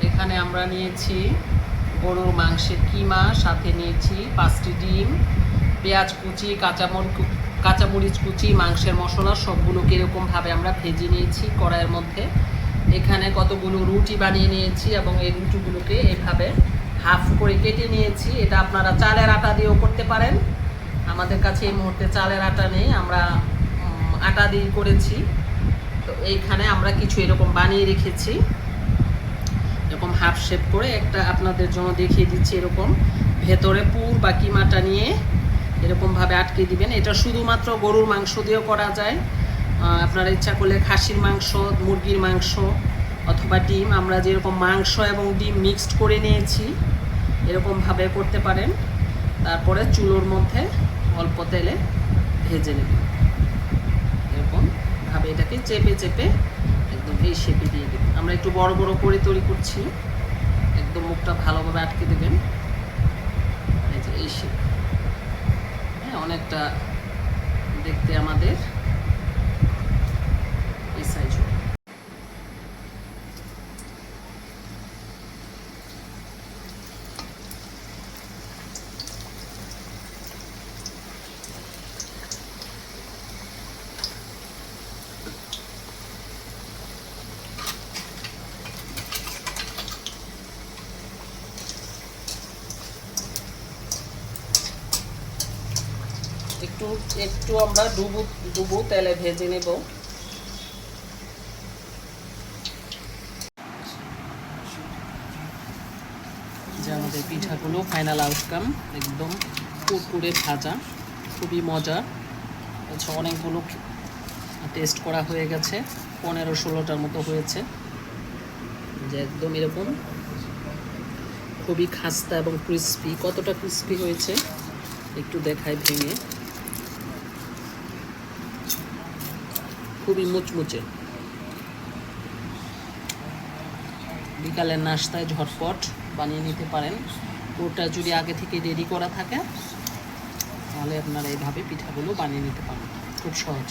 এখানে আমরা নিয়েছি গরুর মাংসের কিমা, সাথে নিয়েছি 5টি ডিম, পেঁয়াজ কুচি, কাঁচামরিচ কুচি, মাংসের মশলা সবগুলোকে এরকমভাবে আমরা ভেজে নিয়েছি কড়াইয়ের মধ্যে। এখানে কতগুলো রুটি বানিয়ে নিয়েছি এবং এই রুটিগুলোকে এভাবে হাফ করে কেটে নিয়েছি। এটা আপনারা চালের আটা দিয়েও করতে পারেন। আমাদের কাছে এই মুহূর্তে চালের আটা নেই, আমরা আটা দিয়ে করেছি। তো এইখানে আমরা কিছু এরকম বানিয়ে রেখেছি, এরকম হাফ শেপ করে। একটা আপনাদের জন্য দেখিয়ে দিচ্ছি, এরকম ভেতরে পুর বা কিমাটা নিয়ে এরকমভাবে আটকে দিবেন। এটা শুধুমাত্র গরুর মাংস দিয়েও করা যায়, আপনারা ইচ্ছা করলে খাসির মাংস, মুরগির মাংস অথবা ডিম, আমরা যেরকম মাংস এবং ডিম মিক্সড করে নিয়েছি এরকমভাবে করতে পারেন। তারপরে চুলোর মধ্যে অল্প তেলে ভেজে নেবেন। এরকমভাবে এটাকে চেপে চেপে একদম এই শেপে দিয়ে দেবেন। আমরা একটু বড় বড় করে তৈরি করছি, একদম মুখটা ভালোভাবে আটকে দেবেন। এই যে এই শেপ, হ্যাঁ, অনেকটা দেখতে আমাদের এই সাইজ। একটু একটু আমরা ডুবো তেলে ভেজে নেব। যে আমাদের পিঠাগুলো ফাইনাল আউটকাম, একদম কুরকুরে ভাজা, খুবই মজা। আচ্ছা, অনেকগুলো টেস্ট করা হয়ে গেছে, 15-16টার মতো হয়েছে। যে একদম এরকম খুবই খাস্তা এবং ক্রিস্পি। কতটা ক্রিস্পি হয়েছে একটু দেখায় ভেঙে, খুবই মুচমুচে। বিকালের নাস্তায় ঝটপট বানিয়ে নিতে পারেন। ওটা যদি আগে থেকে রেডি করা থাকে তাহলে আপনারা এইভাবে পিঠাগুলো বানিয়ে নিতে পারেন, খুব সহজ।